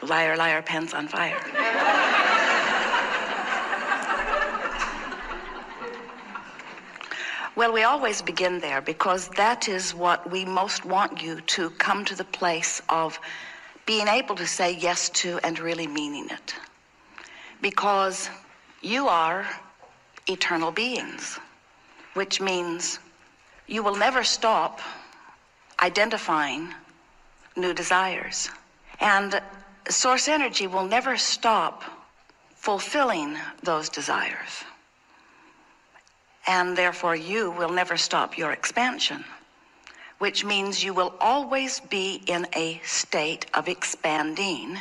Liar, liar, pants on fire. Well, we always begin there because that is what we most want you to come to the place of being able to say yes to and really meaning it. Because you are eternal beings, which means you will never stop identifying new desires. And source energy will never stop fulfilling those desires. And therefore you will never stop your expansion, which means you will always be in a state of expanding,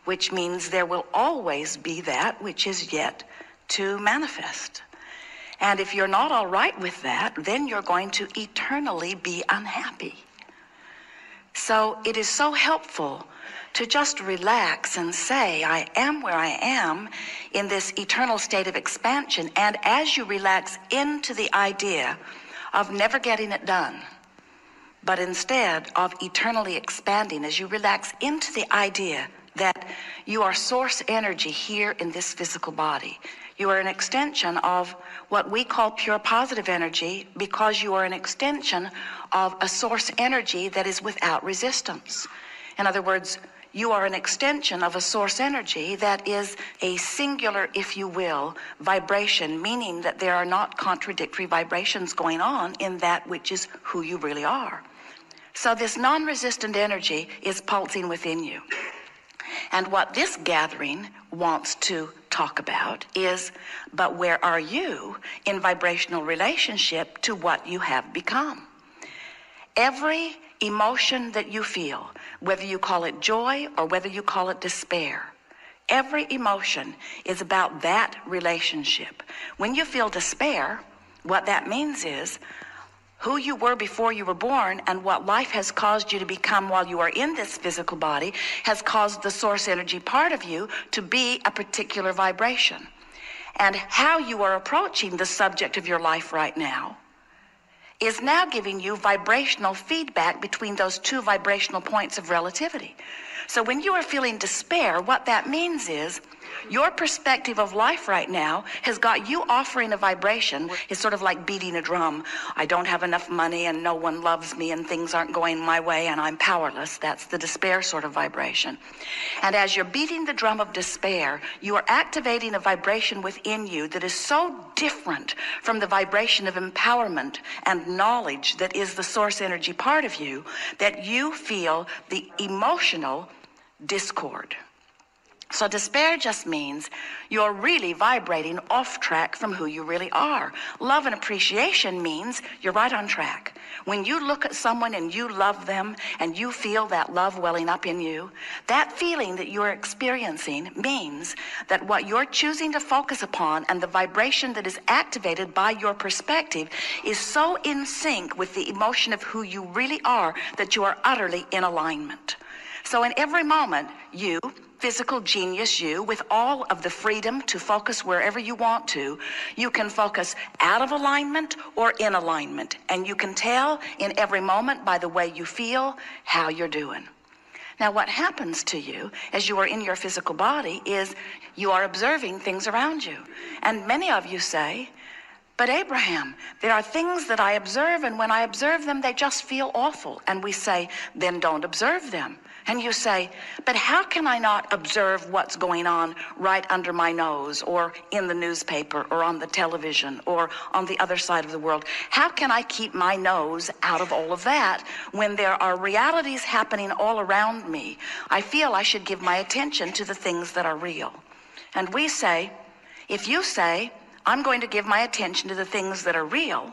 which means there will always be that which is yet to manifest. And if you're not all right with that, then you're going to eternally be unhappy. So it is so helpful to just relax and say, I am where I am in this eternal state of expansion. And as you relax into the idea of never getting it done, but instead of eternally expanding, as you relax into the idea that you are source energy here in this physical body, you are an extension of what we call pure positive energy because you are an extension of a source energy that is without resistance. In other words, you are an extension of a source energy that is a singular, if you will, vibration, meaning that there are not contradictory vibrations going on in that which is who you really are. So this non-resistant energy is pulsing within you. And what this gathering wants to talk about is, but where are you in vibrational relationship to what you have become? Every emotion that you feel, whether you call it joy or whether you call it despair, every emotion is about that relationship. When you feel despair, what that means is who you were before you were born and what life has caused you to become while you are in this physical body has caused the source energy part of you to be a particular vibration. And how you are approaching the subject of your life right now is now giving you vibrational feedback between those two vibrational points of relativity. So when you are feeling despair, what that means is your perspective of life right now has got you offering a vibration. It's sort of like beating a drum. I don't have enough money and no one loves me and things aren't going my way and I'm powerless. That's the despair sort of vibration. And as you're beating the drum of despair, you are activating a vibration within you that is so different from the vibration of empowerment and knowledge that is the source energy part of you that you feel the emotional discord. So despair just means you're really vibrating off track from who you really are. Love and appreciation means you're right on track. When you look at someone and you love them and you feel that love welling up in you, that feeling that you're experiencing means that what you're choosing to focus upon and the vibration that is activated by your perspective is so in sync with the emotion of who you really are that you are utterly in alignment. So in every moment, you, physical genius you, with all of the freedom to focus wherever you want to, you can focus out of alignment or in alignment. And you can tell in every moment by the way you feel how you're doing. Now what happens to you as you are in your physical body is you are observing things around you. And many of you say, but Abraham, there are things that I observe and when I observe them, they just feel awful. And we say, then don't observe them. And you say, but how can I not observe what's going on right under my nose or in the newspaper or on the television or on the other side of the world? How can I keep my nose out of all of that when there are realities happening all around me? I feel I should give my attention to the things that are real. And we say, if you say, I'm going to give my attention to the things that are real,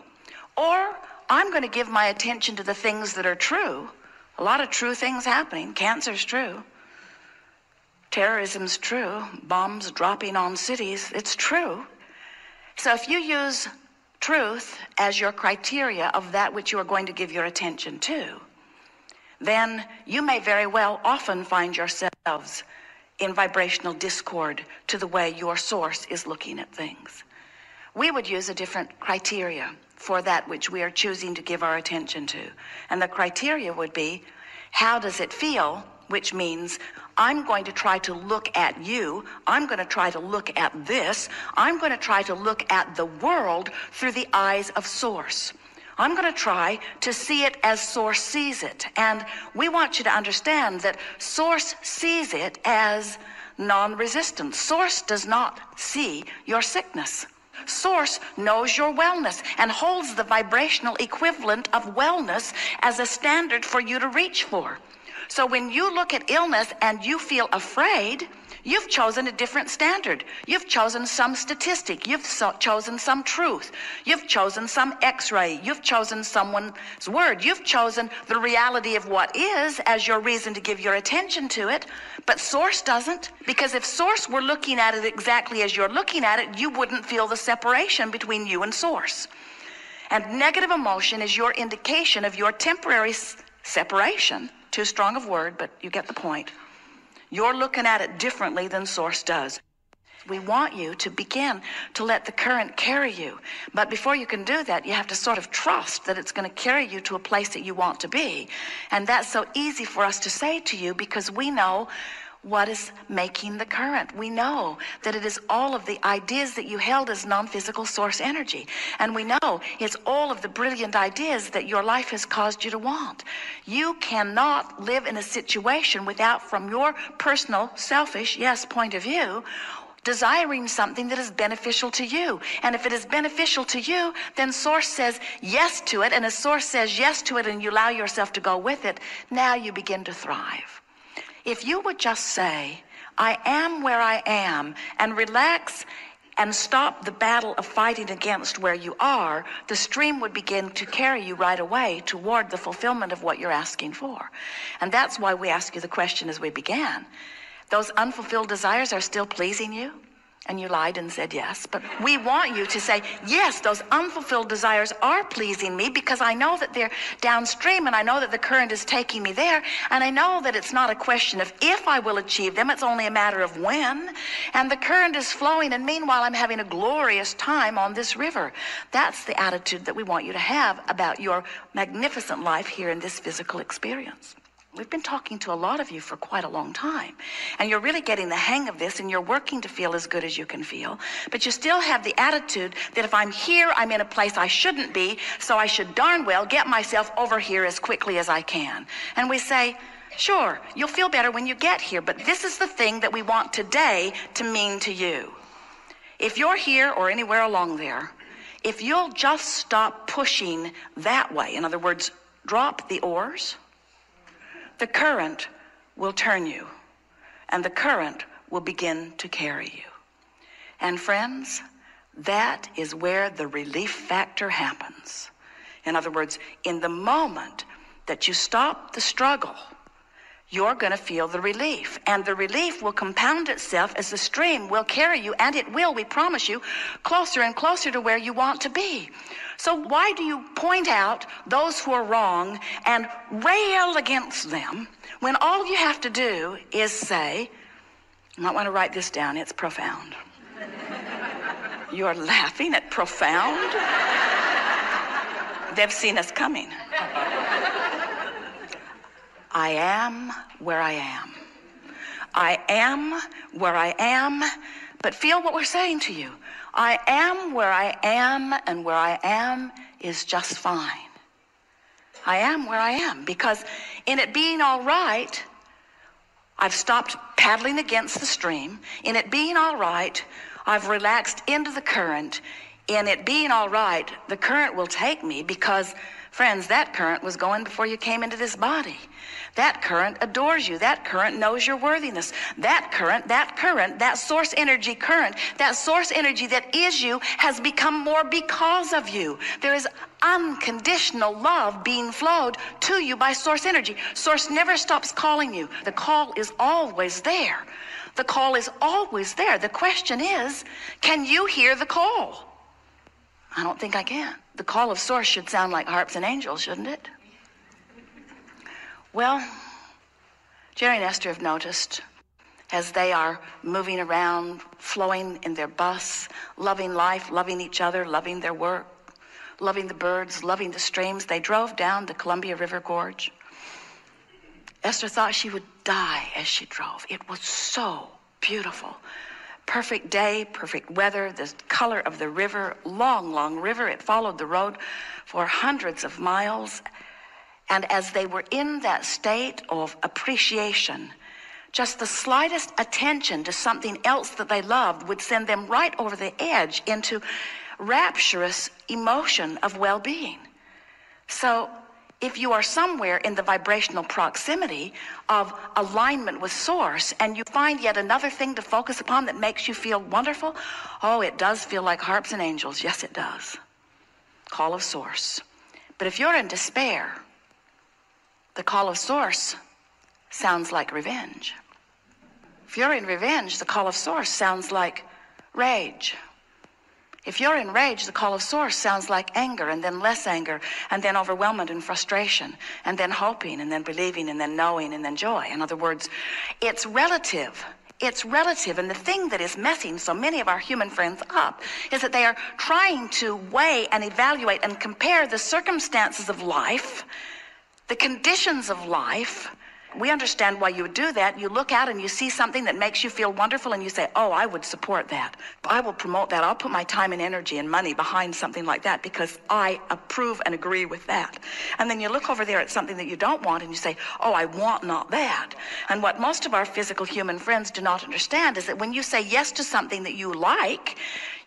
or I'm going to give my attention to the things that are true, a lot of true things happening. Cancer's true. Terrorism's true. Bombs dropping on cities. It's true. So if you use truth as your criteria of that which you are going to give your attention to, then you may very well often find yourselves in vibrational discord to the way your source is looking at things. We would use a different criteria for that which we are choosing to give our attention to. And the criteria would be, how does it feel which means I'm going to try to look at you. I'm going to try to look at this. I'm going to try to look at the world through the eyes of Source. I'm going to try to see it as Source sees it. And we want you to understand that Source sees it as non-resistant. Source does not see your sickness. Source knows your wellness and holds the vibrational equivalent of wellness as a standard for you to reach for. So when you look at illness and you feel afraid, you've chosen a different standard. You've chosen some statistic. You've chosen some truth. You've chosen some x-ray. You've chosen someone's word. You've chosen the reality of what is as your reason to give your attention to it. But Source doesn't, because if Source were looking at it exactly as you're looking at it, you wouldn't feel the separation between you and Source. And negative emotion is your indication of your temporary separation. Too strong of word, but you get the point. You're looking at it differently than Source does. We want you to begin to let the current carry you. But before you can do that, you have to sort of trust that it's going to carry you to a place that you want to be. And that's so easy for us to say to you because we know what is making the current. We know that it is all of the ideas that you held as non-physical Source energy. And we know it's all of the brilliant ideas that your life has caused you to want. You cannot live in a situation without, from your personal, selfish, point of view, desiring something that is beneficial to you. And if it is beneficial to you, then Source says yes to it. And as Source says yes to it and you allow yourself to go with it, now you begin to thrive. If you would just say, I am where I am, and relax and stop the battle of fighting against where you are, the stream would begin to carry you right away toward the fulfillment of what you're asking for. And that's why we ask you the question as we began. Those unfulfilled desires are still pleasing you? And you lied and said yes. But we want you to say, yes, those unfulfilled desires are pleasing me because I know that they're downstream and I know that the current is taking me there. And I know that it's not a question of if I will achieve them, it's only a matter of when. And the current is flowing and meanwhile I'm having a glorious time on this river. That's the attitude that we want you to have about your magnificent life here in this physical experience. We've been talking to a lot of you for quite a long time, and you're really getting the hang of this, and you're working to feel as good as you can feel, but you still have the attitude that if I'm here, I'm in a place I shouldn't be, so I should darn well get myself over here as quickly as I can. And we say, sure, you'll feel better when you get here, but this is the thing that we want today to mean to you. If you're here or anywhere along there, if you'll just stop pushing that way, in other words, drop the oars, the current will turn you, and the current will begin to carry you. And friends, that is where the relief factor happens. In other words, in the moment that you stop the struggle, you're going to feel the relief. And the relief will compound itself as the stream will carry you, and it will, we promise you, closer and closer to where you want to be. So why do you point out those who are wrong and rail against them when all you have to do is say, you might want to write this down, it's profound. You're laughing at profound? They've seen us coming. I am where I am. I am where I am, but feel what we're saying to you. I am where I am, and where I am is just fine. I am where I am, because in it being all right, I've stopped paddling against the stream. In it being all right, I've relaxed into the current. In it being all right, the current will take me because, friends, that current was going before you came into this body. That current adores you. That current knows your worthiness. That current, that source energy current, that source energy that is you has become more because of you. There is unconditional love being flowed to you by source energy. Source never stops calling you. The call is always there. The call is always there. The question is, can you hear the call? I don't think I can. The call of source should sound like harps and angels, shouldn't it? Well, Jerry and Esther have noticed as they are moving around, flowing in their bus, loving life, loving each other, loving their work, loving the birds, loving the streams. They drove down the Columbia River Gorge. Esther thought she would die as she drove. It was so beautiful. Perfect day, perfect weather, the color of the river, long, long river. It followed the road for hundreds of miles. And as they were in that state of appreciation, just the slightest attention to something else that they loved would send them right over the edge into rapturous emotion of well-being. So if you are somewhere in the vibrational proximity of alignment with Source and you find yet another thing to focus upon that makes you feel wonderful, oh, it does feel like harps and angels. Yes, it does. Call of Source. But if you're in despair, the call of Source sounds like revenge. If you're in revenge, the call of Source sounds like rage. If you're in rage, the call of Source sounds like anger, and then less anger, and then overwhelmment and frustration, and then hoping, and then believing, and then knowing, and then joy. In other words, it's relative. It's relative. And the thing that is messing so many of our human friends up is that they are trying to weigh and evaluate and compare the circumstances of life, the conditions of life. We understand why you would do that. You look out and you see something that makes you feel wonderful and you say, oh, I would support that. I will promote that. I'll put my time and energy and money behind something like that because I approve and agree with that. And then you look over there at something that you don't want and you say, oh, I want not that. And what most of our physical human friends do not understand is that when you say yes to something that you like,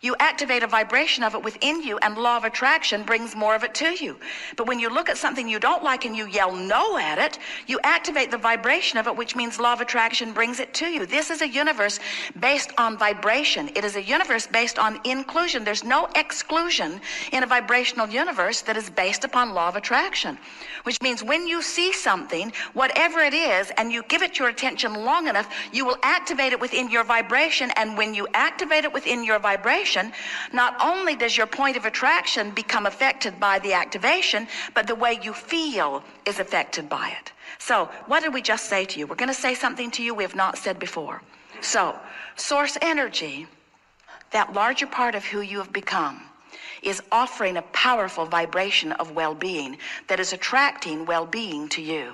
you activate a vibration of it within you, and law of attraction brings more of it to you. But when you look at something you don't like and you yell no at it, you activate the vibration of it, which means law of attraction brings it to you. This is a universe based on vibration. It is a universe based on inclusion. There's no exclusion in a vibrational universe that is based upon law of attraction, which means when you see something, whatever it is, and you give it your attention long enough, you will activate it within your vibration. And when you activate it within your vibration, not only does your point of attraction become affected by the activation, but the way you feel is affected by it. So what did we just say to you? We're going to say something to you we have not said before. So Source energy, that larger part of who you have become, is offering a powerful vibration of well-being that is attracting well-being to you.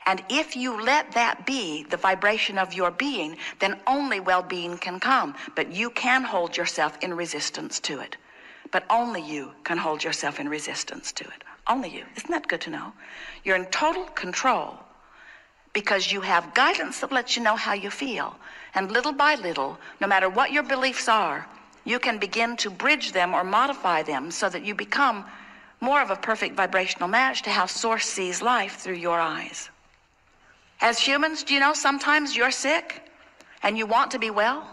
And if you let that be the vibration of your being, then only well-being can come. But you can hold yourself in resistance to it. But only you can hold yourself in resistance to it. Only you. Isn't that good to know? You're in total control because you have guidance that lets you know how you feel. And little by little, no matter what your beliefs are, you can begin to bridge them or modify them so that you become more of a perfect vibrational match to how Source sees life through your eyes. As humans, do you know sometimes you're sick and you want to be well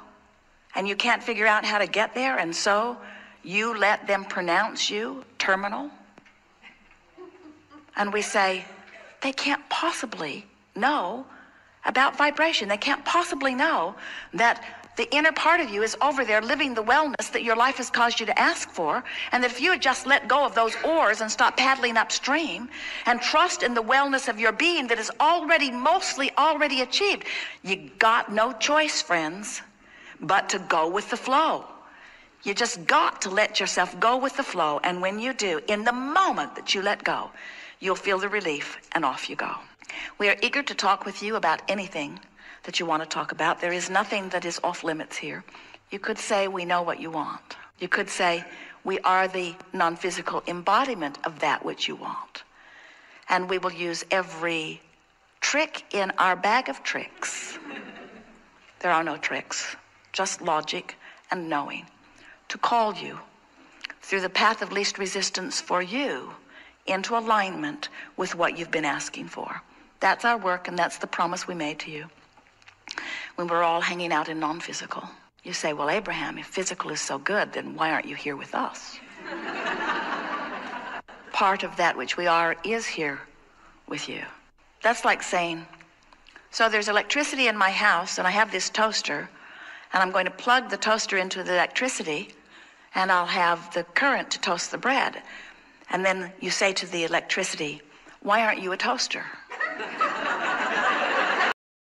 and you can't figure out how to get there, and so you let them pronounce you terminal? And we say, they can't possibly know about vibration. They can't possibly know that the inner part of you is over there living the wellness that your life has caused you to ask for, and that if you had just let go of those oars and stop paddling upstream and trust in the wellness of your being that is mostly already achieved, you got no choice, friends, but to go with the flow. You just got to let yourself go with the flow, and when you do, in the moment that you let go, you'll feel the relief, and off you go. We are eager to talk with you about anything that you want to talk about. There is nothing that is off limits here. You could say, we know what you want. You could say, we are the non-physical embodiment of that which you want. And we will use every trick in our bag of tricks. There are no tricks, just logic and knowing, to call you through the path of least resistance for you into alignment with what you've been asking for. That's our work, and that's the promise we made to you when we're all hanging out in non-physical. You say, well, Abraham, if physical is so good, then why aren't you here with us? Part of that which we are is here with you. That's like saying, so there's electricity in my house, and I have this toaster, and I'm going to plug the toaster into the electricity, and I'll have the current to toast the bread. And then you say to the electricity, why aren't you a toaster?